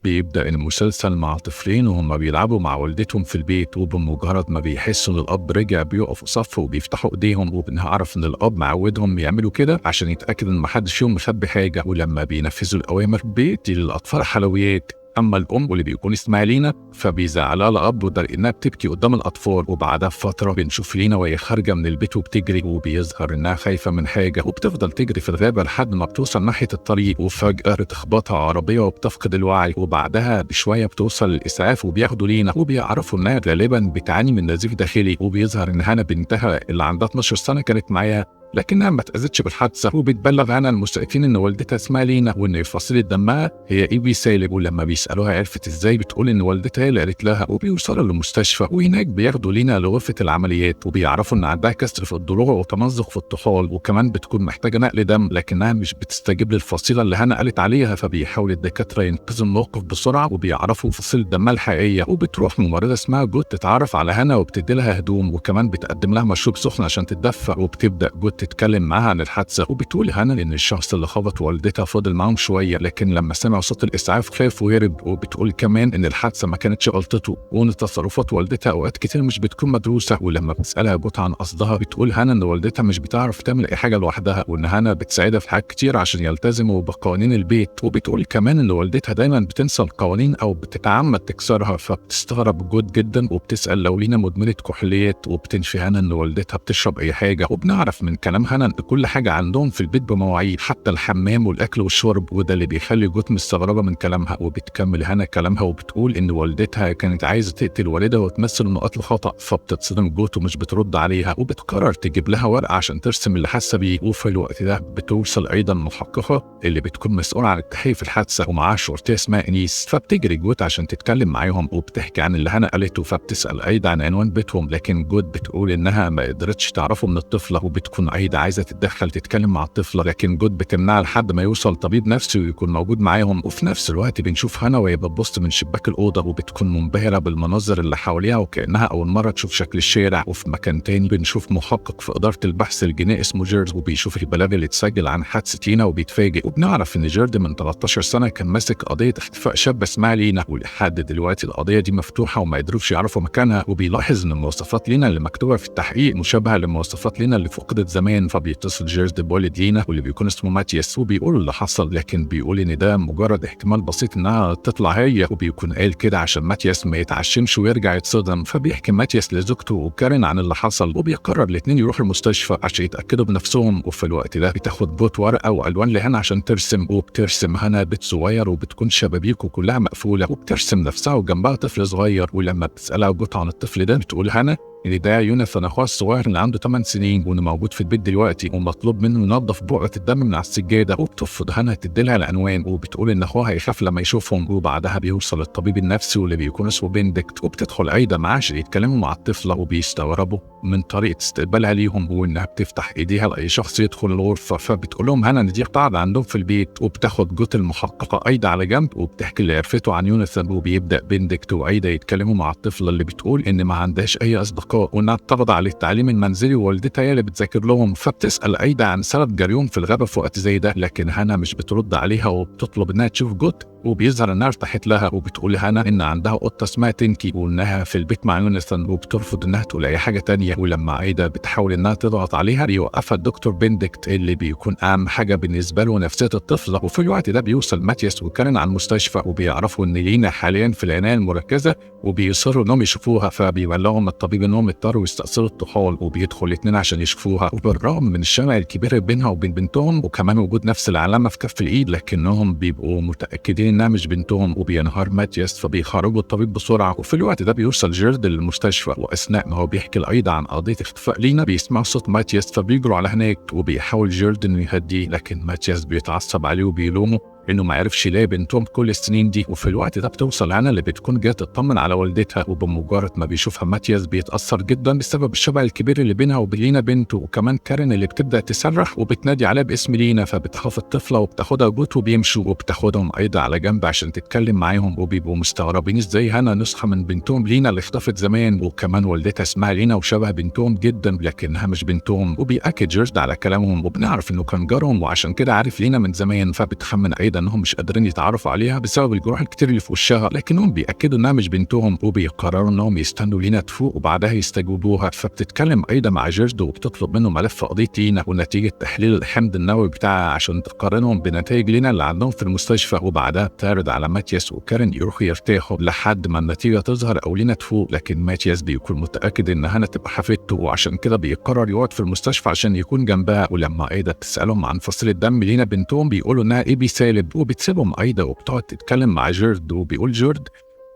بيبدأ المسلسل مع طفلين وهم بيلعبوا مع والدتهم في البيت، وبمجرد ما بيحسوا إن الأب رجع بيقفوا صف وبيفتحوا إيديهم، وبنعرف إن الأب معودهم يعملوا كده عشان يتأكد إن محدش فيهم مخبي حاجة. ولما بينفذوا الأوامر بيدي للأطفال حلويات. أما الأم واللي بيكون اسمها لينا فبيزعلها الأب وده لأنها بتبكي قدام الأطفال. وبعدها بفترة بنشوف لينا وهي خارجة من البيت وبتجري، وبيظهر إنها خايفة من حاجة وبتفضل تجري في الغابة لحد ما بتوصل ناحية الطريق، وفجأة بتخبطها عربية وبتفقد الوعي. وبعدها بشوية بتوصل الإسعاف وبياخدوا لينا وبيعرفوا إنها غالبا بتعاني من نزيف داخلي. وبيظهر إن هنا بنتها اللي عندها 12 سنة كانت معاها لكنها ما اتأذتش بالحادثة. وبتبلغ عنها المسعفين إن والدتها اسمها لينا وإن فصيلة دمها هي إيبي سالب. ولما بيسألوها عرفت إزاي بتقول إن والدتها اللي قالت لها. وبيوصلوا للمستشفى وهناك بياخدوا لينا لغرفة العمليات وبيعرفوا إن عندها كسر في الضلوع وتمزق في الطحال، وكمان بتكون محتاجة نقل دم لكنها مش بتستجيب للفصيلة اللي هنا قالت عليها. فبيحاول الدكاترة ينقذوا الموقف بسرعة وبيعرفوا فصيلة دمها الحقيقية. وبتروح ممرضة اسمها جود تتعرف على هنا وبتدي لها هدوم وكمان بتقدم لها مشروب سخن عشان تتدفى. وبتبدأ جود تتكلم معاها عن الحادثة وبتقول هنا إن الشخص اللي خبط والدتها فضل معاهم شوية لكن لما سمع صوت الإسعاف خاف وهرب. وبتقول كمان إن الحادثة ما كانتش غلطته وإن تصرفات والدتها أوقات كتير مش بتكون مدروسة. ولما بتسألها جوت عن قصدها بتقول هنا إن والدتها مش بتعرف تعمل أي حاجة لوحدها وإن هنا بتساعدها في حاجات كتير عشان يلتزموا بقوانين البيت. وبتقول كمان إن والدتها دايما بتنسى القوانين أو بتتعمد تكسرها. فبتستغرب جوت جدا وبتسأل لو لينا مدمنة كحوليات وبتنفي هنا إن والدتها بتشرب أي حاجة. وبنعرف من كلام هنا إن كل حاجة عندهم في البيت بمواعيد حتى الحمام والأكل والشرب، وده اللي بيخلي جوت مستغربة من كلامها. وبتكمل هنا كلامها وبتقول إن والدتها كانت عايزة تقتل والدها وتمثل إنه قتل خطأ. فبتتصدم جوت ومش بترد عليها وبتقرر تجيب لها ورقة عشان ترسم اللي حاسة بيه. وفي الوقت ده بتوصل أيضا محققة اللي بتكون مسؤولة عن التحقيق في الحادثة ومعاها شرطية اسمها إنيس. فبتجري جوت عشان تتكلم معاهم وبتحكي عن اللي هنا قالته. فبتسأل أيضا عن عنوان بيتهم لكن جوت بتقول إنها ما قدرتش تعرفه من الطفلة. وبتكون أيضا عايزة تتدخل تتكلم مع الطفلة لكن جود بتمنعها لحد ما يوصل طبيب نفسي ويكون موجود معاهم. وفي نفس الوقت بنشوف هنا وهي بتبص من شباك الأوضة وبتكون منبهرة بالمناظر اللي حواليها وكأنها أول مرة تشوف شكل الشارع. وفي مكان تاني بنشوف محقق في إدارة البحث الجنائي اسمه جيرد وبيشوف البلاغ اللي اتسجل عن حادثة لينا وبيتفاجئ. وبنعرف إن جيرد من 13 سنة كان ماسك قضية اختفاء شابة اسمها لينا ولحد دلوقتي القضية دي مفتوحة وما قدروش يعرفوا مكانها. وبيلاحظ إن مواصفات لينا اللي مكتوبة في التحقيق مشابهة لمواصفات لينا اللي فقدت زمان. فبيتصل جيرد بوالد لينا واللي بيكون اسمه ماتياس وبيقول اللي حصل لكن بيقول ان ده مجرد احتمال بسيط انها تطلع هي. وبيكون قال كده عشان ماتياس ما يتعشمش ويرجع يتصدم. فبيحكي ماتياس لزوجته وكارين عن اللي حصل وبيقرر الاثنين يروحوا المستشفى عشان يتاكدوا بنفسهم. وفي الوقت ده بتاخد جوت ورقه والوان لهنا عشان ترسم وبترسم هنا بيت صغير وبتكون شبابيكه كلها مقفوله وبترسم نفسها وجنبها طفل صغير. ولما بتسالها جوت عن الطفل ده بتقول هنا إن ده يوناثان أخوها الصغير اللي عنده 8 سنين وإنه موجود في البيت دلوقتي ومطلوب منه ينظف بقعة الدم من على السجادة. وبترفض هنا تديلها العنوان وبتقول إن أخوها هيخاف لما يشوفهم. وبعدها بيوصل الطبيب النفسي واللي بيكون اسمه بندكت وبتدخل عايدة معاه عشان يتكلموا مع الطفلة وبيستغربوا من طريقة استقبالها ليهم وإنها بتفتح إيديها لأي شخص يدخل الغرفة. فبتقول لهم هنا إن دي قاعدة عندهم في البيت. وبتاخد جوت المحققة عايدة على جنب وبتحكي اللي عرفته عن يوناثان. وبيبدأ بندكت وعايدة يتكلموا مع الطفلة اللي بتقول إن ما عندهاش أي أصدقاء وإنها ترضى على التعليم المنزلي ووالدتها هي اللي بتذاكر لهم. فبتسأل عايدة عن سبب جريهم في الغابة في وقت زي ده لكن هنا مش بترد عليها وبتطلب إنها تشوف جوت. وبيظهر إنها ارتاحت لها وبتقول هنا إن عندها قطة اسمها تنكي وإنها في البيت مع يوناثان وبترفض إنها تقول أي حاجة تانية. ولما عايدة بتحاول إنها تضغط عليها بيوقفها الدكتور بندكت اللي بيكون أهم حاجة بالنسبة له نفسية الطفلة. وفي الوقت ده بيوصل ماتياس وكارين على المستشفى وبيعرفوا إن لينا حاليا في العناية المركزة وبيصروا إنهم يشوفوها. فبيبلغهم الطبيب إنهم اضطروا يستأصلوا الطحال وبيدخل الاثنين عشان يشوفوها. وبالرغم من الشمع الكبير بينها وبين بنتهم وكمان وجود نفس العلامة في كف الإيد لكنهم بيبقوا متأكدين إنها مش بنتهم. وبينهار ماتياس فبيخرجوا الطبيب بسرعة. وفي الوقت ده بيوصل جيرد للمستشفى وأثناء ما هو بيحكي الأيضا عن قضية اختفاء لينا بيسمع صوت ماتياس فبيجروا على هناك وبيحاول جيرد إنه يهديه لكن ماتياس بيتعصب عليه وبيلومه إنه ما عرفش يلاقي بنتهم كل السنين دي. وفي الوقت ده بتوصل هنا اللي بتكون جايه تطمن على والدتها وبمجرد ما بيشوفها ماتياس بيتأثر جدا بسبب الشبه الكبير اللي بينها وبين لينا بنته. وكمان كارين اللي بتبدأ تصرخ وبتنادي عليها باسم لينا فبتخاف الطفلة وبتاخدها جوت وبيمشوا وبتاخدهم أيضا على جنب عشان تتكلم معاهم وبيبقوا مستغربين إزاي هنا نسخة من بنتهم لينا اللي اختفت زمان. وكمان والدتها اسمها لينا وشبه بنتهم جدا لكنها مش بنتهم. وبيأكد جيرد على كلامهم وبنعرف إنه كان جارهم وعشان كده عارف لينا من زمان. فبتخمن أيضا أيضا إنهم مش قادرين يتعرفوا عليها بسبب الجروح الكتير اللي في وشها، لكنهم بيأكدوا إنها مش بنتهم وبيقرروا إنهم يستنوا لينا تفوق وبعدها يستجوبوها. فبتتكلم أيضا مع جيرد وبتطلب منه ملف قضية لينا ونتيجة تحليل الحمض النووي بتاعها عشان تقارنهم بنتائج لينا اللي عندهم في المستشفى، وبعدها بتعرض على ماتياس وكارين يروحوا يرتاحوا لحد ما النتيجة تظهر أو لينا تفوق. لكن ماتياس بيكون متأكد إن هانا تبقى حفيدته، وعشان كده بيقرر يقعد في المستشفى عشان يكون جنبها. ولما أيضا تسألهم عن فصيلة دم لينا بنتهم بيقولوا إنها AB سالب، وبتسيبهم أيضا وبتقعد تتكلم مع جيرد، وبيقول جيرد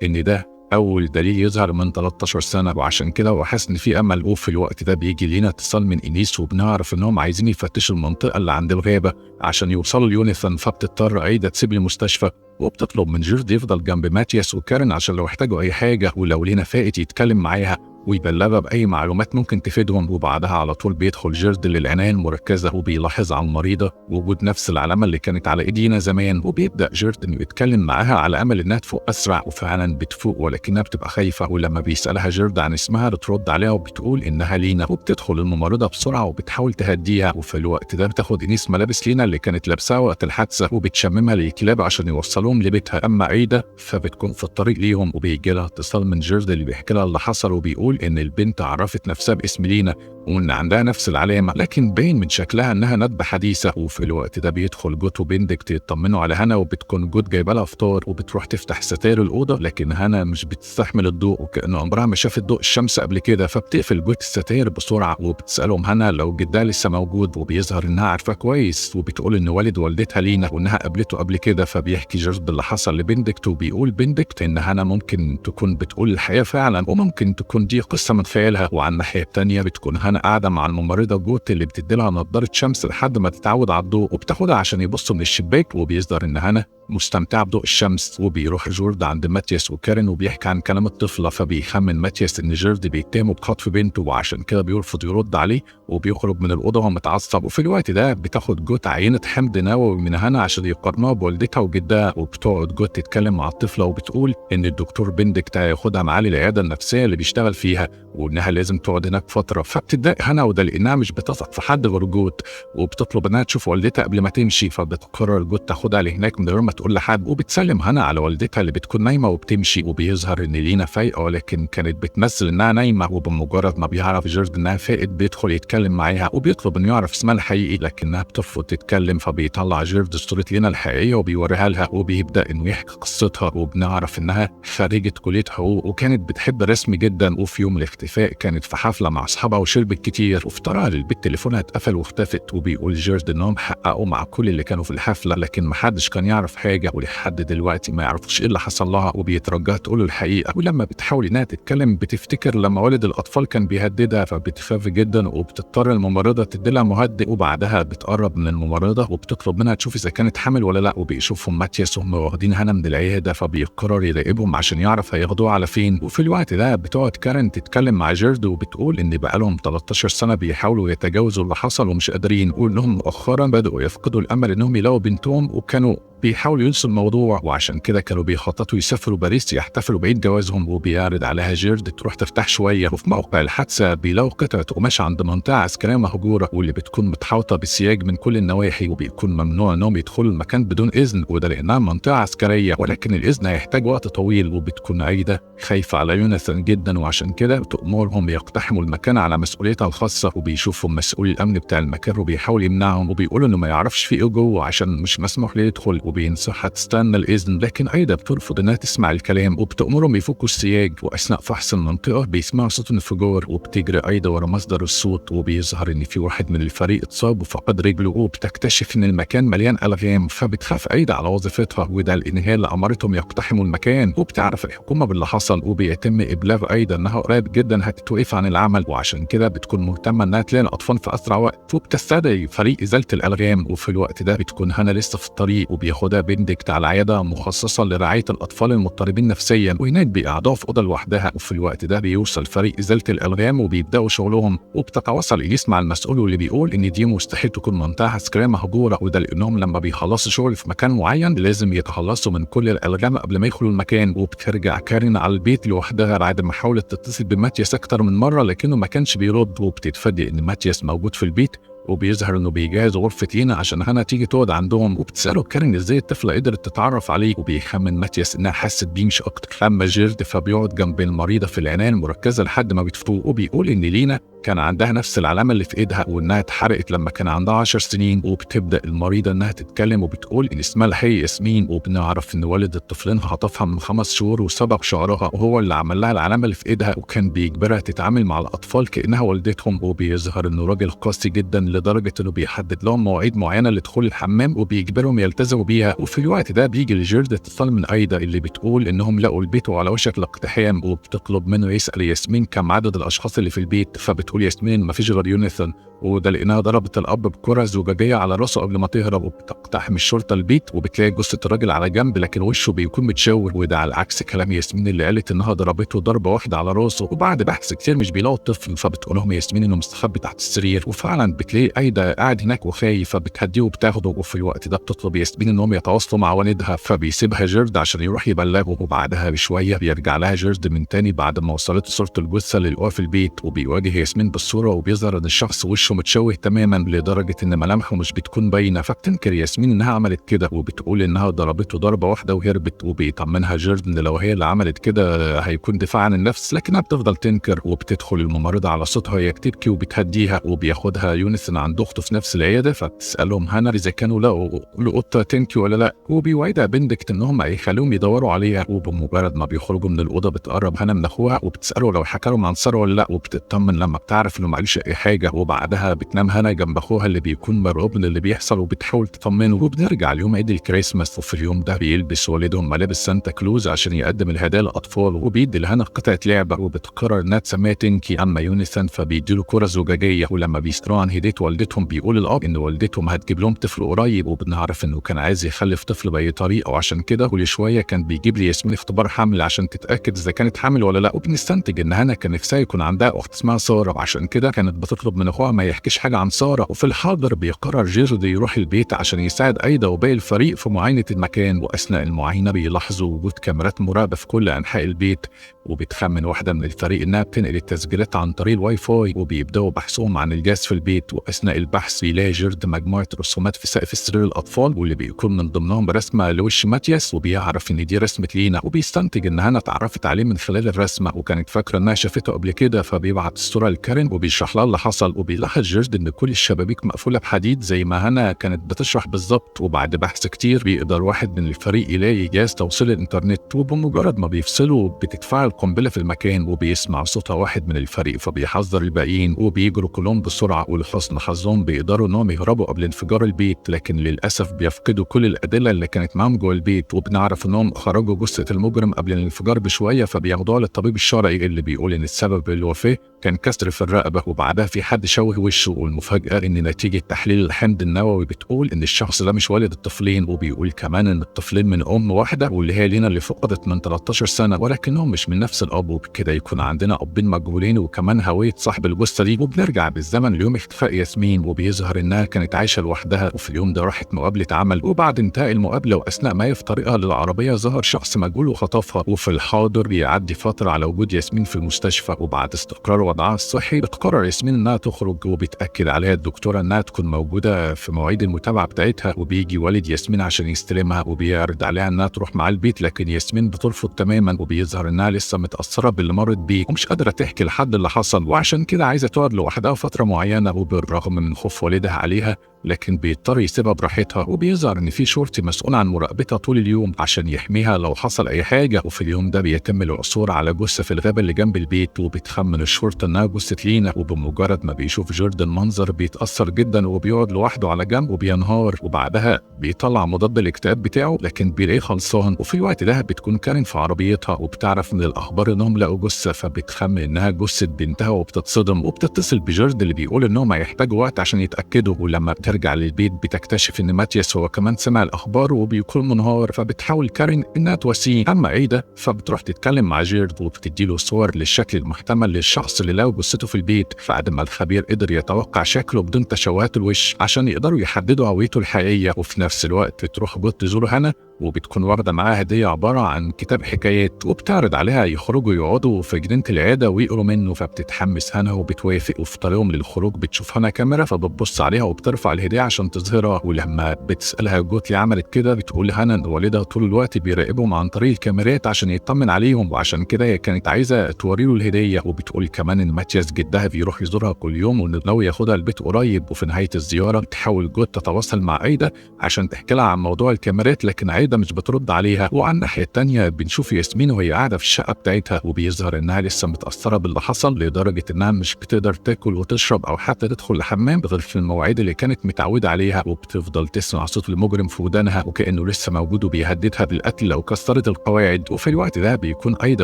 إن ده أول دليل يظهر من 13 سنة، وعشان كده هو حاسس إن في أمل. وفي الوقت ده بيجي لينا اتصال من إنيس وبنعرف إنهم عايزين يفتشوا المنطقة اللي عند الغابة عشان يوصلوا ليوناثان، فبتضطر أيضا تسيب المستشفى وبتطلب من جيرد يفضل جنب ماتياس وكارين عشان لو احتاجوا أي حاجة، ولو لينا فائت يتكلم معاها ويبلغها بأي معلومات ممكن تفيدهم. وبعدها على طول بيدخل جيرد للعناية المركزة وبيلاحظ على المريضة وجود نفس العلامة اللي كانت على إيدينا زمان، وبيبدأ جيرد إنه يتكلم معاها على أمل إنها تفوق أسرع، وفعلا بتفوق ولكنها بتبقى خايفة. ولما بيسألها جيرد عن اسمها بترد عليها وبتقول إنها لينا، وبتدخل الممرضة بسرعة وبتحاول تهديها. وفي الوقت ده بتاخد إنيس ملابس لينا اللي كانت لابساها وقت الحادثة وبتشممها للكلاب عشان يوصلوهم لبيتها. أما عيدة فبتكون في الطريق ليهم وبيجي لها اتصال من جيرد اللي بيحكي لها اللي حصل، وبيقول إن البنت عرفت نفسها باسم لينا وإن عندها نفس العلامة، لكن باين من شكلها إنها ندبة حديثة. وفي الوقت ده بيدخل جوت وبندكت يطمنوا على هانا، وبتكون جوت جايبه لها فطار وبتروح تفتح ستاير الأوضة، لكن هانا مش بتستحمل الضوء وكأن عمرها ما شافت ضوء الشمس قبل كده، فبتقفل جوت الستاير بسرعة وبتسألهم هانا لو جدها لسه موجود، وبيظهر إنها عارفاه كويس وبتقول إن والد والدتها لينا وإنها قابلته قبل كده. فبيحكي جيرد اللي حصل لبندكت، وبيقول بندكت إن هانا ممكن تكون بتقول الحقيقة فعلا وممكن تكون دي قصة من خيالها. وعلى الناحية التانية بتكون هانا قاعدة مع الممرضة جوت اللي بتديلها نظارة شمس لحد ما تتعود على الضوء، وبتاخدها عشان يبصوا من الشباك، وبيصدر إن هانا مستمتعة بضوء الشمس. وبيروح جيرد عند ماتياس وكارين وبيحكي عن كلام الطفلة، فبيخمن ماتياس إن جيرد بيتهمه بخطف بنته، وعشان كده بيرفض يرد عليه وبيخرج من الأوضة وهو متعصب. وفي الوقت ده بتاخد جوت عينة حمض نووي من هانا عشان يقارنوها بوالدتها وجدها، وبتقعد جوت تتكلم مع الطفلة وبتقول إن الدكتور بندكت هياخدها معاه للعيادة النفسية اللي بيشتغل فيها وإنها لازم تقعد هناك فترة. فبتتضايق هانا وده لأنها مش بتثق في حد غير جوت، وبتطلب إنها تشوف والدتها قبل ما تمشي، فبتقرر جوت تاخدها لهناك من غير ما تقول لحد، وبتسلم هانا على والدتها اللي بتكون نايمة وبتمشي. وبيظهر إن لينا فايقة ولكن كانت بتمثل إنها نايمة، وبمجرد ما بيعرف جيرد إنها فاقت بيدخل يتكلم معاها وبيطلب إنه يعرف اسمها الحقيقي، لكنها بترفض تتكلم. فبيطلع جيرد صورة لينا الحقيقية وبيوريها لها وبيبدأ إنه يحكي قصتها، وبنعرف إنها خريجة كلية حقوق وكانت بتحب الرسم جدا، وفي يوم الاختفاء كانت في حفلة مع أصحابها وشربت كتير، وفي طريقها للبيت تليفونها اتقفل واختفت. وبيقول جيرد إنهم حققوا مع كل اللي كانوا في الحفلة لكن محدش كان يعرف حاجة، ولحد دلوقتي ما يعرفوش إيه اللي حصل لها، وبيترجاها تقول الحقيقة. ولما بتحاول إنها تتكلم بتفتكر لما والد الأطفال كان بيهددها، فبتخاف جدا وبتضطر الممرضة تديلها مهدئ، وبعدها بتقرب من الممرضة وبتطلب منها تشوف إذا كانت حامل ولا لا. وبيشوفهم ماتياس وهم واخدين هانا من العيادة، فبيقرر يراقبهم عشان يعرف هياخدوها على فين. وفي الوقت ده بتقعد كارين تتكلم مع جيرد وبتقول إن بقالهم 13 سنة بيحاولوا يتجاوزوا اللي حصل ومش قادرين، وإنهم مؤخرا بدأوا يفقدوا الأمل إنهم يلاقوا بنتهم، وكانوا بيحاولوا ينسوا الموضوع، وعشان كده كانوا بيخططوا يسافروا باريس يحتفلوا بعيد جوازهم. وبيعرض عليها جيرد تروح ترتاح شويه، وفي موقع الحادثه بيلاقوا قطعه قماش عند منطقه عسكريه مهجوره واللي بتكون متحوطه بسياج من كل النواحي، وبيكون ممنوع انهم يدخلوا المكان بدون اذن، وده لانها منطقه عسكريه، ولكن الاذن هيحتاج وقت طويل. وبتكون عايده خايفه على يوناثان جدا، وعشان كده بتأمرهم يقتحموا المكان على مسؤوليتها الخاصه، وبيشوفوا مسؤول الامن بتاع المكان وبيحاول يمنعهم، وبيقولوا انه ما يعرفش في ايه جوه عشان مش مسموح له يدخل، وبينصحها تستنى الإذن، لكن عايدة بترفض إنها تسمع الكلام وبتأمرهم يفكوا السياج. وأثناء فحص المنطقة بيسمعوا صوت انفجار، وبتجري عايدة ورا مصدر الصوت، وبيظهر إن في واحد من الفريق اتصاب وفقد رجله، وبتكتشف إن المكان مليان ألغام، فبتخاف عايدة على وظيفتها، وده الإنهاء اللي أمرتهم يقتحموا المكان. وبتعرف الحكومة باللي حصل وبيتم إبلاغ عايدة إنها قريب جدا هتتوقف عن العمل، وعشان كده بتكون مهتمة إنها تلاقي الأطفال في أسرع وقت، وبتستدعي فريق إزالة الألغام. وفي الوقت ده بتكون هانا لسه في الطريق، وبياخدها بندكت على عيادة مخصصة لرعاية الأطفال المضطربين نفسيا، وهناك بيقعدوها في أوضة لوحدها. وفي الوقت ده بيوصل فريق إزالة الألغام وبيبدأوا شغلهم، وبتتواصل إليس مع المسؤول واللي بيقول إن دي مستحيل تكون منطقة عسكرية مهجورة، وده لأنهم لما بيخلصوا شغل في مكان معين لازم يتخلصوا من كل الألغام قبل ما يدخلوا المكان. وبترجع كارين على البيت لوحدها بعد ما حاولت تتصل بماتياس أكتر من مرة لكنه ما كانش بيرد، وبتتفاجئ إن ماتياس موجود في البيت وبيظهر إنه بيجهز غرفة لينا عشان هنا تيجي تقعد عندهم، وبتسأله كارين إزاي الطفلة قدرت تتعرف عليه، وبيخمن ماتياس إنها حست بيه مش أكتر. أما جيرد فبيقعد جنب المريضة في العناية المركزة لحد ما بتفوق، وبيقول إن لينا كان عندها نفس العلامة اللي في إيدها وإنها اتحرقت لما كان عندها 10 سنين. وبتبدأ المريضة إنها تتكلم وبتقول إن اسمها الحقيقي ياسمين، وبنعرف إن والد الطفلين خطفها من 5 شهور وصبغ شعرها، وهو اللي عمل لها العلامة اللي في إيدها، وكان بيجبرها تتعامل مع الأطفال كأنها والدتهم. وبيظهر إنه راجل قاسي جدا لدرجة إنه بيحدد لهم مواعيد معينة لدخول الحمام وبيجبرهم يلتزموا بيها. وفي الوقت ده بيجي لجيرد اتصال من أيدا اللي بتقول إنهم لقوا البيت وعلى وشك الاقتحام، وبتطلب منه يسأل ياسمين كم عدد الأشخاص اللي في البيت. فبتقول ياسمين مفيش غير يوناثان، وده لأنها ضربت الأب بكرة زجاجية على راسه قبل ما تهرب. وبتقتحم الشرطة البيت وبتلاقي جثة الراجل على جنب لكن وشه بيكون متشوه، وده على عكس كلام ياسمين اللي قالت إنها ضربته ضربة واحدة على راسه. وبعد بحث كتير مش بيلاقوا الطفل، فبتقولهم ياسمين إنه مستخبي تحت السرير، وفعلا بتلاقي أيدا قاعد هناك وخايف، فبتهديه وبتاخده. وفي الوقت ده بتطلب ياسمين إنهم يتواصلوا مع والدها، فبيسيبها جيرد عشان يروح يبلغه. وبعدها بشوية بيرجع لها جيرد من تاني بعد ما وصلت صورة الجثة اللي لقوها في البيت، وبيواجه ياسمين بالصورة وبيظهر إن الشخص وشه متشوه تماما لدرجة إن ملامحه مش بتكون باينة. فبتنكر ياسمين إنها عملت كده وبتقول إنها ضربته ضربة واحدة وهربت. وبيطمنها جيرد إن لو هي اللي عملت كده هيكون دفاع عن النفس، لكنها بتفضل تنكر. وبتدخل الممرضة على صوتها وهي بتبكي وبتهديها، وبياخدها يوناثان عند أخته في نفس العيادة، فبتسألهم هانر إذا كانوا لقوا قطة تنكي ولا لا، وبيوعدها بندكت إنهم هيخلوهم يدوروا عليها. وبمجرد ما بيخرجوا من الأوضة بتقرب هانا من أخوها وبتسأله لو حكى لهم عن سارة ولا لا، وبتطمن لما بتعرف إنه معلش أي حاجة. وبعدها بتنام هانا جنب أخوها اللي بيكون مرعوب من اللي بيحصل وبتحاول تطمنه. وبنرجع اليوم عيد الكريسماس، وفي اليوم ده بيلبس والدهم ملابس سانتا كلوز عشان يقدم الهدايا للأطفال، وبيدي لهانا قطعة لعبة وبتقرر إنها تسميها تنكي. أما يوناثان فبيديله كرة زجاجية، ولما بيسألوا عن هدية والدتهم بيقول الأب إن والدتهم هتجيب لهم طفل قريب، وبنعرف إنه كان عايز يخلف طفل بأي طريقة، وعشان كده كل شوية كان بيجيب لي ياسمين اختبار حمل عشان تتأكد إذا كانت حامل ولا لا. وبنستنتج إن هانا كان نفسها يكون عندها أخت اسمها سارة، وعشان كده كانت بتطلب من أخوها ما يحكيش حاجة عن سارة. وفي الحاضر بيقرر جيرد يروح البيت عشان يساعد أيدا وباقي الفريق في معاينة المكان، وأثناء المعاينة بيلاحظوا وجود كاميرات مراقبة في كل أنحاء البيت. وبتخمن واحدة من الفريق إنها بتنقل التسجيلات عن طريق الواي فاي، وبيبدأوا بحثهم عن الجهاز في البيت. وأثناء البحث بيلاقي جيرد مجموعة رسومات في سقف سرير الأطفال، واللي بيكون من ضمنهم رسمة لوش ماتياس، وبيعرف إن دي رسمة لينا. وبيستنتج إن هانا اتعرفت عليه من خلال الرسمة وكانت فاكرة إنها شافته قبل كده، فبيبعت الصورة لكارين وبيشرح لها اللي حصل. وبيلاحظ جيرد إن كل الشبابيك مقفولة بحديد زي ما هانا كانت بتشرح بالظبط. وبعد بحث كتير بيقدر واحد من الفريق يلاقي جهاز توصيل الإنترنت، وبمجرد ما بيفصلوا بتتفاعل قنبلة في المكان، وبيسمع صوتها واحد من الفريق فبيحذر الباقيين، وبيجروا كلهم بسرعة. ولحسن حظهم بيقدروا إنهم يهربوا قبل انفجار البيت، لكن للأسف بيفقدوا كل الأدلة اللي كانت معاهم جوه البيت. وبنعرف إنهم خرجوا جثة المجرم قبل الانفجار بشوية، فبياخدوها للطبيب الشرعي اللي بيقول إن السبب الوفاة كان كسر في الرقبة، وبعدها في حد شوه وشه. والمفاجأة إن نتيجة تحليل الحمض النووي بتقول إن الشخص ده مش والد الطفلين، وبيقول كمان إن الطفلين من أم واحدة واللي هي لينا اللي فقدت من 13 سنة، ولكنهم مش من نفس الأب. وبكده يكون عندنا أبين مجهولين وكمان هوية صاحب الجثة دي. وبنرجع بالزمن ليوم اختفاء ياسمين، وبيظهر إنها كانت عايشة لوحدها، وفي اليوم ده راحت مقابلة عمل. وبعد انتهاء المقابلة وأثناء ما هي في طريقها للعربية ظهر شخص مجهول وخطفها. وفي الحاضر بيعدي فترة على وجود ياسمين في المستشفى، وبعد استقرار وضعها الصحي بتقرر ياسمين إنها تخرج، وبتأكد عليها الدكتورة إنها تكون موجودة في مواعيد المتابعة بتاعتها. وبيجي والد ياسمين عشان يستلمها وبيعرض عليها إنها تروح مع البيت، لكن ياسمين بترفض تماما، وبيظهر إنها لسه متأثرة باللي مرت بيه ومش قادرة تحكي لحد اللي حصل، وعشان كده عايزة تقعد لوحدها فترة معينة. وبالرغم من خوف والدها عليها لكن بيضطر يسيبها براحتها. وبيظهر ان في شرطي مسؤول عن مراقبتها طول اليوم عشان يحميها لو حصل اي حاجه. وفي اليوم ده بيتم العثور على جثه في الغابه اللي جنب البيت، وبتخمن الشرطه انها جثه لينا. وبمجرد ما بيشوف جيرد المنظر بيتاثر جدا وبيقعد لوحده على جنب وبينهار، وبعدها بيطلع مضاد الاكتئاب بتاعه لكن بيلاقيه خلصان. وفي الوقت ده بتكون كارين في عربيتها وبتعرف من الاخبار انهم لقوا جثه، فبتخمن انها جثه بنتها وبتتصدم وبتتصل بجيرد اللي بيقول انهم هيحتاجوا وقت عشان يتاكدوا. ولما بترجع للبيت بتكتشف ان ماتياس هو كمان سمع الاخبار وبيكون منهار، فبتحاول كارين انها تواسيه. اما عيدا فبتروح تتكلم مع جيرد وبتديله صور للشكل المحتمل للشخص اللي لقوا جثته في البيت، بعد ما الخبير قدر يتوقع شكله بدون تشوهات الوش عشان يقدروا يحددوا هويته الحقيقيه. وفي نفس الوقت بتروح جود تزور هانا وبتكون واخدة معاها هدية عبارة عن كتاب حكايات، وبتعرض عليها يخرجوا يقعدوا في جنينة العيادة ويقروا منه. فبتتحمس هنا وبتوافق، وفي طريقهم للخروج بتشوف هنا كاميرا فبتبص عليها وبترفع الهدية عشان تظهرها. ولما بتسألها جوت ليه عملت كده، بتقول هنا ان والدها طول الوقت بيراقبهم عن طريق الكاميرات عشان يطمن عليهم، وعشان كده هي كانت عايزة توريله الهدية. وبتقول كمان ان ماتياس جدها بيروح يزورها كل يوم وانه ناوي ياخدها البيت قريب. وفي نهاية الزيارة بتحاول جوت تتواصل مع أيدا عشان تحكي لها عن موضوع الكاميرات، لكن أيدا مش بترد عليها. وعلى الناحية التانية بنشوف ياسمين وهي قاعدة في الشقة بتاعتها، وبيظهر انها لسه متأثرة باللي حصل لدرجة انها مش بتقدر تاكل وتشرب او حتى تدخل الحمام غير في المواعيد اللي كانت متعودة عليها. وبتفضل تسمع صوت المجرم في ودانها وكأنه لسه موجود وبيهددها بالقتل لو كسرت القواعد. وفي الوقت ده بيكون أيدا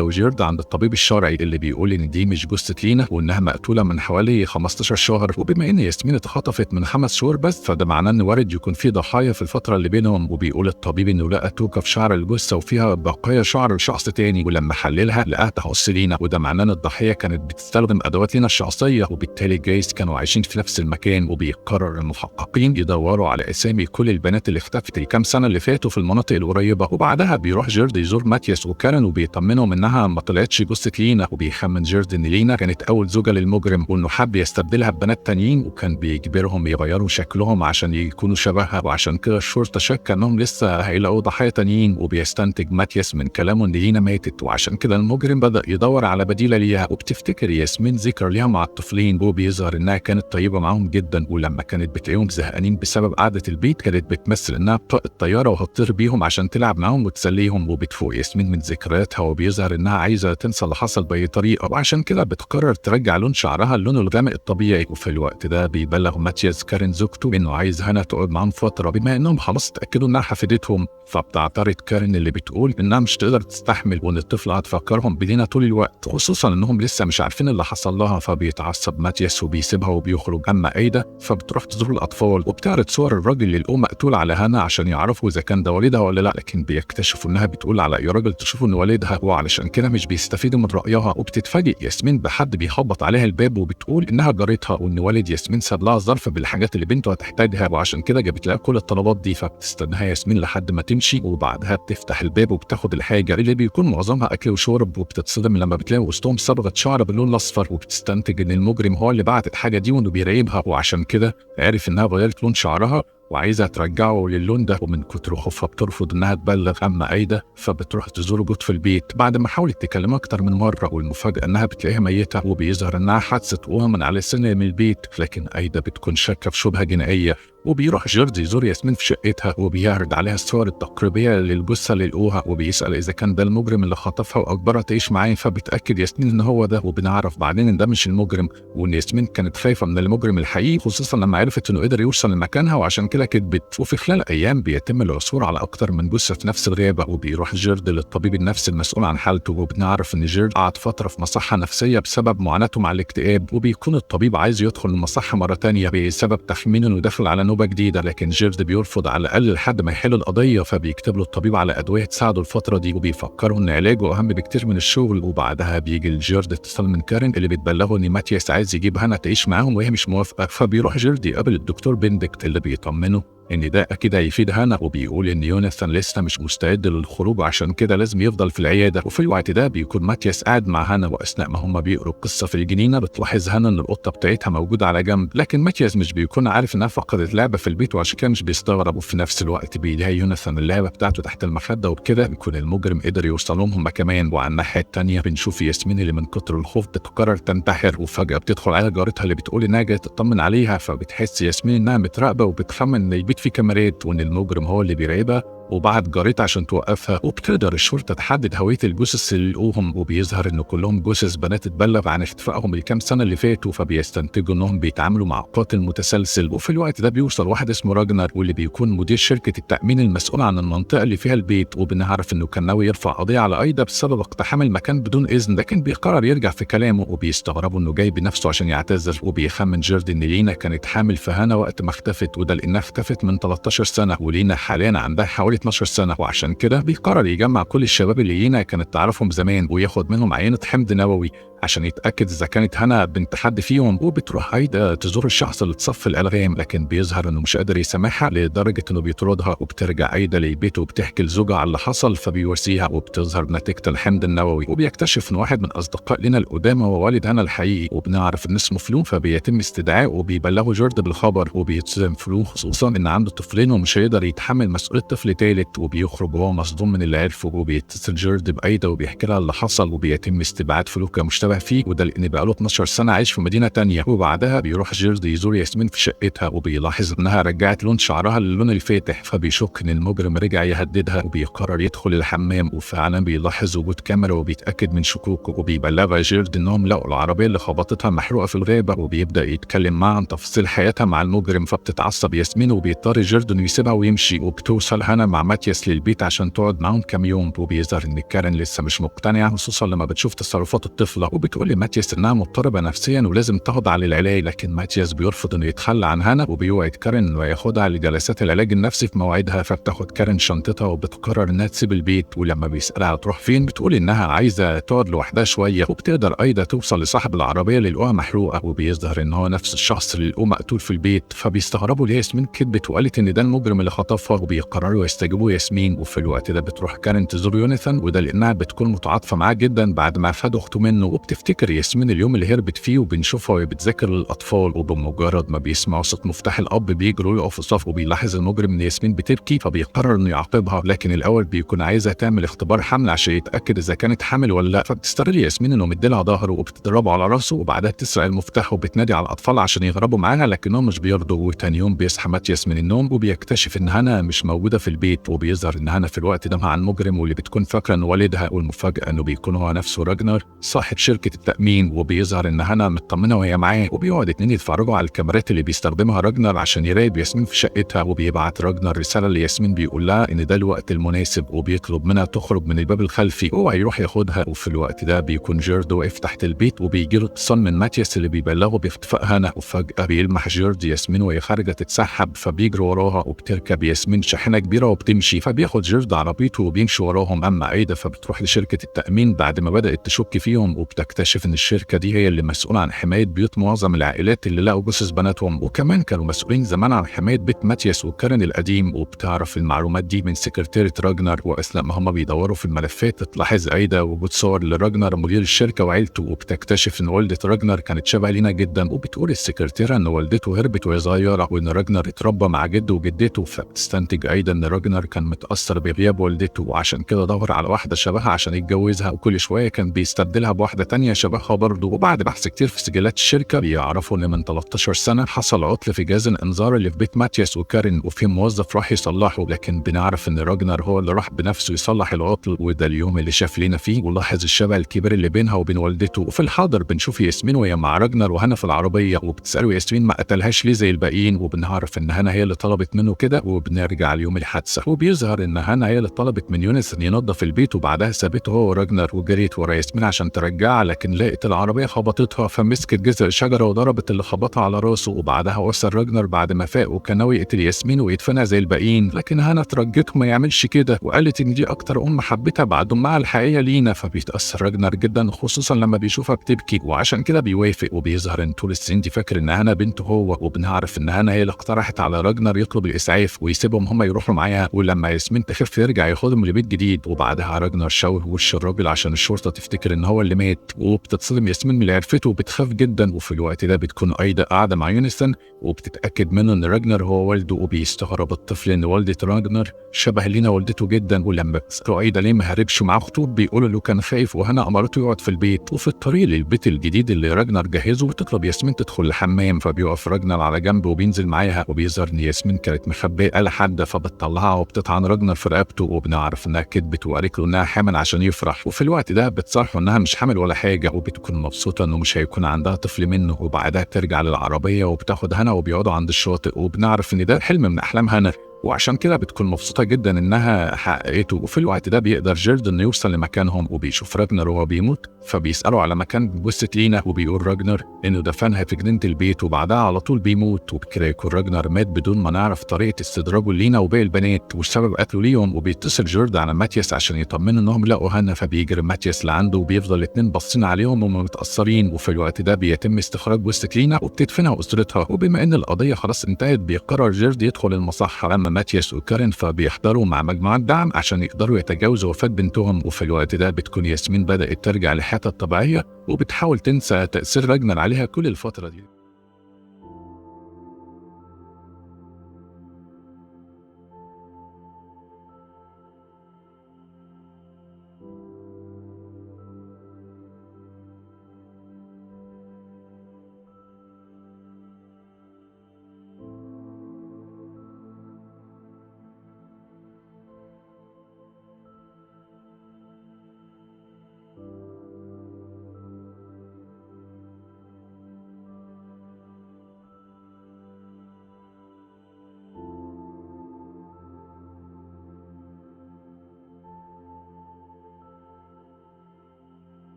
وجيرد عند الطبيب الشرعي اللي بيقول ان دي مش جثة لينا وانها مقتولة من حوالي 15 شهر. وبما ان ياسمين اتخطفت من 5 شهور بس، فده معناه ان وارد يكون في ضحايا في الفترة اللي بينهم. وبيقول الطبيب انه لقى توكة في شعر الجثة وفيها بقايا شعر لشخص تاني، ولما حللها لقاها تخص لينا، وده معناه ان الضحية كانت بتستخدم ادوات لينا الشخصية، وبالتالي جايز كانوا عايشين في نفس المكان. وبيقرر المحققين يدوروا على اسامي كل البنات اللي اختفت الكام سنة اللي فاتوا في المناطق القريبة. وبعدها بيروح جيرد يزور ماتياس وكارن وبيطمنهم انها ما طلعتش جثة لينا. وبيخمن جيرد ان لينا كانت اول زوجة للمجرم وانه حب يستبدلها ببنات تانيين، وكان بيجبرهم يغيروا شكلهم عشان يكونوا شبهها. وعشان كده الشرطة شك انهم لسه هيلاقوا ضحايا تانيين. وبيستنتج ماتياس من كلامه ان لينا ماتت، وعشان كده المجرم بدأ يدور على بديلة ليها. وبتفتكر ياسمين ذكرى ليها مع الطفلين، وبيظهر انها كانت طيبة معاهم جدا، ولما كانت بتلاقيهم زهقانين بسبب قعدة البيت كانت بتمثل انها بطاقة طيارة وهتطير بيهم عشان تلعب معاهم وتسليهم. وبتفوق ياسمين من ذكرياتها وبيظهر انها عايزة تنسى اللي حصل بأي طريقة، وعشان كده بتقرر ترجع لون شعرها اللون الغامق الطبيعي. وفي الوقت ده بيبلغ ماتياس كارين زوجته انه عايز هنا تقعد معاهم فترة بما انهم خلاص اتأكدوا انها حفيدتهم. فبتعترض كارين اللي بتقول انها مش تقدر تستحمل وان الطفل هتفكرهم بلينا طول الوقت، خصوصا انهم لسه مش عارفين اللي حصل لها. فبيتعصب ماتياس وبيسيبها وبيخرج. اما ايدا فبتروح تزور الاطفال وبتعرض صور الراجل اللي لقوه مقتول على هنا عشان يعرفوا اذا كان ده والدها ولا لا، لكن بيكتشفوا انها بتقول على اي راجل تشوفوا ان والدها، وعلشان كده مش بيستفيدوا من رايها. وبتتفاجئ ياسمين بحد بيخبط عليها الباب وبتقول انها جارتها وان والد ياسمين ساب لها ظرف بالحاجات اللي بنته هتحتاجها، وعشان كده جابت لها كل الطلبات دي. فبتستناها ياسمين لحد ما تمشي، وبعدها بتفتح الباب وبتاخد الحاجه اللي بيكون معظمها اكل وشرب. وبتتصدم لما بتلاقي وسطهم صبغه شعر باللون الاصفر، وبتستنتج ان المجرم هو اللي بعت الحاجه دي وانه بيراقبها، وعشان كده عرف انها غيرت لون شعرها وعايزة ترجعه للون ده. ومن كتر خوفها بترفض انها تبلغ. اما ايدا فبتروح تزور جود في البيت بعد ما حاولت تكلمها اكتر من مرة، والمفاجأة انها بتلاقيها ميتة، وبيظهر انها حادثة وقوع من على سن من البيت. لكن ايدا بتكون شاكة في شبهة جنائية. وبيروح جيرد يزور ياسمين في شقتها وبيعرض عليها الصور التقريبية للجثة اللي لقوها، وبيسأل إذا كان ده المجرم اللي خطفها وأجبرها تعيش معاه. فبتأكد ياسمين إن هو ده، وبنعرف بعدين إن ده مش المجرم، وإن ياسمين كانت خايفة من المجرم الحقيقي خصوصا لما عرفت إنه قدر يوصل لمكانها وعشان كده كدبت. وفي خلال أيام بيتم العثور على أكتر من جثة في نفس الغابة، وبيروح جيرد للطبيب النفسي المسؤول عن حالته، وبنعرف إن جيرد قعد فترة في مصحة نفسية بسبب معاناته مع الاكتئاب، وبيكون الطبيب عايز يدخل المصحة مرة تانية بسبب تخمينه إنه داخل على نوبة جديدة، لكن جيرد بيرفض على الأقل لحد ما يحل القضية. فبيكتب له الطبيب على أدوية تساعده الفترة دي، وبيفكره إن علاجه أهم بكتير من الشغل. وبعدها بيجي لجيرد اتصال من كارين اللي بتبلغه إن ماتياس عايز يجيب هنا تعيش معاهم وهي مش موافقة. فبيروح جيرد يقابل الدكتور بندكت اللي بيطمنه إن ده أكيد هيفيد هانا، وبيقول إن يوناثان لسه مش مستعد للخروج عشان كده لازم يفضل في العيادة. وفي الوقت ده بيكون ماتياس قاعد مع هانا، وأثناء ما هما بيقروا القصة في الجنينة بتلاحظ هانا إن القطة بتاعتها موجودة على جنب، لكن ماتياس مش بيكون عارف إنها فقدت لعبة في البيت وعشان كده مش بيستغرب. وفي نفس الوقت بيلاقي يوناثان اللعبة بتاعته تحت المخدة، وبكده بيكون المجرم قدر يوصلهم هما كمان. وعلى الناحية التانية بنشوف ياسمين اللي من كتر الخوف بتقرر تنتحر، وفجأة بتدخل على جارتها اللي بتقول إنها جاية تطمن عليها. فبتحس ياسمين إنها متراقبة وبتخمن إن البيت فيه كاميرات وإن المجرم هو اللي بيراقبها، وبعت جارتها عشان توقفها. وبتقدر الشرطة تحدد هوية الجثث اللي لقوهم، وبيظهر إن كلهم جثث بنات اتبلغ عن اختفائهم الكام سنة اللي فاتوا، فبيستنتجوا إنهم بيتعاملوا مع قاتل متسلسل. وفي الوقت ده بيوصل واحد اسمه راجنر واللي بيكون مدير شركة التأمين المسؤول عن المنطقة اللي فيها البيت، وبنعرف إنه كان ناوي يرفع قضية على أيدا بسبب اقتحام المكان بدون إذن، لكن بيقرر يرجع في كلامه. وبيستغربوا إنه جاي بنفسه عشان يعتذر. وبيخمن جيرد إن لينا كانت حامل في هانا وقت ما اختفت، وده لأنها اختفت من 13 سنة ولينا حاليا عندها حوالي 12 سنة، وعشان كده بيقرر يجمع كل الشباب اللي لينا كانت تعرفهم زمان وياخد منهم عينة حمض نووي عشان يتأكد إذا كانت هنا بنت حد فيهم، وبتروح عايدة تزور الشخص اللي اتصف الألغام، لكن بيظهر إنه مش قادر يسامحها لدرجة إنه بيطردها، وبترجع عايدة لبيته وبتحكي لزوجها على اللي حصل، فبيواسيها وبتظهر نتيجة الحمض النووي، وبيكتشف إن واحد من أصدقاء لنا القدامى هو والد هنا الحقيقي، وبنعرف إن اسمه فلو، فبيتم استدعائه وبيبلغوا جورد بالخبر، وبيتصدم فلو خصوصا إن عنده طفلين ومش هيقدر يتحمل مسؤولية طفل تالت، وبيخرج وهو مصدوم من اللي عرفه، وبيتصل جورد بأيدا وبيحكي لها اللي حصل، وبيتم استبعاد فلو كمشتبه فيه، وده لأن بقاله 12 سنة عايش في مدينة تانية. وبعدها بيروح جورد يزور ياسمين في شقتها، وبيلاحظ إنها رجعت لون شعرها للون الفاتح، فبيشك إن المجرم رجع يهددها، وبيقرر يدخل الحمام، وفعلا بيلاحظ وجود كاميرا وبيتأكد من شكوكه، وبيبلغ جورد إنهم لقوا العربية اللي خبطتها محروقة في الغابة، وبيبدأ يتكلم معها عن تفاصيل حياتها مع المجرم، فبتتعصب ياسمين وبيضطر جورد إنه يسيبها ويمشي، وبتوصل هنا مع ماتياس للبيت عشان تقعد معاهم كام يوم، وبيظهر إن كارين لسه مش مقتنعة خصوصا لما بتشوف تصرفات الطفلة، وبتقول لماتياس إنها مضطربة نفسيا ولازم تخضع للعلاج، لكن ماتياس بيرفض إنه يتخلى عن هنا، وبيوعد كارين إنه ياخدها لجلسات العلاج النفسي في موعدها، فبتاخد كارين شنطتها وبتقرر إنها تسيب البيت، ولما بيسألها تروح فين بتقول إنها عايزة تقعد لوحدها شوية، وبتقدر أيضا توصل لصاحب العربية اللي لقوها محروقة، وبيظهر إن هو نفس الشخص اللي لقوه مقتول في البيت، فبيستغربوا ليه ياسمين كدبت وقالت إن ده المجرم اللي خطفها، وبيقرروا يستجيبوا ياسمين. وفي الوقت ده بتروح كارين تزور يوناثان، وده لأنها بتكون متعاطفة معاه جدا بعد ما فاد أخته منه، وبتفتكر ياسمين اليوم اللي هربت فيه، وبنشوفها وهي بتذاكر للأطفال، وبمجرد ما بيسمعوا صوت مفتاح الأب بيجروا يقفوا في الصف، وبيلاحظ المجرم إن ياسمين بتبكي، فبيقرر إنه يعاقبها، لكن الأول بيكون عايزها تعمل اختبار حمل عشان يتأكد إذا كانت حامل ولا لا، فبتستغل ياسمين إنه مديلها ظهره وبتضربه على راسه، وبعدها تسرق المفتاح وبتنادي على الأطفال عشان يهربوا معاها، لكنهم مش بيرضوا. وتاني يوم بيصحى ماتياس من النوم وبيكتشف إن هنا مش موجودة في البيت، وبيظهر إن هنا في الوقت ده مع المجرم واللي بتكون فاكرة إنه والدها، والمفاجأة إنه بيكون هو نفسه راجنر صاحب شركة التأمين، وبيظهر إن هنا مطمنة وهي معاه، وبيقعد اتنين يتفرجوا على الكاميرات اللي بيستخدمها راجنر عشان يراقب ياسمين في شقتها، وبيبعت راجنر رسالة لياسمين بيقول لها إن ده الوقت المناسب، وبيطلب منها تخرج من الباب الخلفي وهو هيروح ياخدها. وفي الوقت ده بيكون جورد واقف تحت البيت، وبيجيله اتصال من ماتياس اللي بيبلغه باختفاء هنا، وفجأة بيلمح جورد ياسمين وهي خارجة تتسحب، فبيجري وراها، وبتركب ياسمين شاحنة كبيرة وبتمشي، فبياخد جورد عربيته وبيمشي وراهم. أما عايدة فبتروح لشركة التأمين بعد ما بدأت تشك فيهم، وبتكتشف إن الشركة دي هي اللي مسؤولة عن حماية بيوت معظم العائلات اللي لقوا جثث بناتهم، وكمان كانوا مسؤولين زمان عن حماية بيت ماتياس وكارين القديم. وبتعرف المعلومات دي من سكرتيرة راجنر، وأثناء ما هم بيدوروا في الملفات تلاحظ عايدة وجود صور لراجنر مدير الشركة وعيلته، وبتكتشف إن والدة راجنر كانت شبه لينا جدا، وبتقول السكرتيرة إن والدته هربت وهي صغيرة، وإن راجنر اتربى مع جده وجدته، فبتستنتج عايدة إن راجنر كان متأثر بغياب والدته، وعشان كده دور على واحدة شبهها عشان يتجوزها، وكل شوية كان بيستبدلها بواحدة تانية شبهها برضه. وبعد بحث كتير في سجلات الشركة بيعرفوا إن من 13 سنة حصل عطل في جهاز الإنذار اللي في بيت ماتياس وكارين، وفي موظف راح يصلحه، لكن بنعرف إن راجنر هو اللي راح بنفسه يصلح العطل، وده اليوم اللي شاف لينا فيه ولاحظ الشبه الكبير اللي بينها وبين والدته. وفي الحاضر بنشوف ياسمين وهي مع راجنر وهنا في العربية، وبتسأله ياسمين ما قتلهاش ليه زي الباقيين، وبنعرف إن هنا هي اللي طلبت منه كده. وبنرجع ليوم الحادثة وبيظهر إن هنا هي اللي طلبت من يونس إن ينظف البيت، وبعدها سابته هو وراجنر وجريت ورا ياسمين عشان ترجعها، لكن لقت العربية خبطتها، فمسكت جذع شجرة وضربت اللي خبطها على راسه. وبعدها وصل راجنر بعد ما فاق وكان ناوي يقتل ياسمين ويدفنها زي الباقيين، لكن هنا ترجته ما يعملش كده، وقالت إن دي أكتر أم حبتها بعد أمها الحقيقية لينا. فبيتأثر راجنر جدا خصوصا لما بيشوفها بتبكي، وعشان كده بيوافق. وبيظهر إن طول السنين دي فاكر إن هنا بنته هو، وبنعرف إن هنا هي اللي اقترحت على راجنر يطلب الإسعاف ويسيبهم هم يروحوا معاها، ولما ياسمين تخف يرجع ياخدهم لبيت جديد. وبعدها راجنر شاور وش الراجل عشان الشرطة تفتكر إن هو اللي مات، وبتتصدم ياسمين من اللي عرفته وبتخاف جدا. وفي الوقت ده بتكون أيدا قاعدة مع يوناثان وبتتأكد منه إن راجنر هو والده، وبيستغرب الطفل إن والدة راجنر شبه لينا والدته جدا. ولما بتسأله أيدا ليه ما هربش مع أخته بيقول له كان خايف وهنا أمرته يقعد في البيت. وفي الطريق للبيت الجديد اللي راجنر جهزه بتطلب ياسمين تدخل الحمام، فبيقف راجنر على جنب وبينزل معاها، وبيظهر إن ياسمين كانت مخبية آلة حادة فبتطلعها وبتطعن راجنر في رقبته، وبنعرف إنها كدبت وقالت له إنها حامل عشان يفرح. وفي الوقت ده بتصارحه إنها مش حامل ولا حاجة، وبتكون مبسوطة إنه مش هيكون عندها طفل منه. وبعدها ترجع للعربية وبتاخد هنا وبيقعدوا عند الشاطئ، وبنعرف إن ده حلم من أحلام هنا. وعشان كده بتكون مبسوطة جدًا إنها حققته، وفي الوقت ده بيقدر جيرد إنه يوصل لمكانهم وبيشوف راجنر وهو بيموت، فبيسأله على مكان جثة لينا وبيقول راجنر إنه دفنها في جنينة البيت وبعدها على طول بيموت، وبكده يكون راجنر مات بدون ما نعرف طريقة استدراجه لينا وباقي البنات وسبب قتله ليهم، وبيتصل جيرد على ماتياس عشان يطمنه إنهم لقوا هانا، فبيجري ماتياس لعنده وبيفضل الاتنين باصين عليهم وهُم متأثرين، وفي الوقت ده بيتم استخراج جثة لينا وبتدفنها أسرتها، وبما إن القضية خلاص انتهت بيقرر جيرد يدخل المصحة، أما ماتياس وكارين فبيحضروا مع مجموعة دعم عشان يقدروا يتجاوزوا وفاة بنتهم، وفي الوقت ده بتكون ياسمين بدأت ترجع لحياتها الطبيعية وبتحاول تنسى تأثير راجنر عليها كل الفترة دي.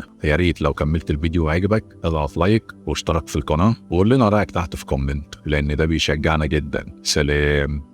حياتنا. يا ريت لو كملت الفيديو وعجبك اضغط لايك واشترك في القناة وقول لنا رأيك تحت في كومنت، لأن ده بيشجعنا جدا. سلام.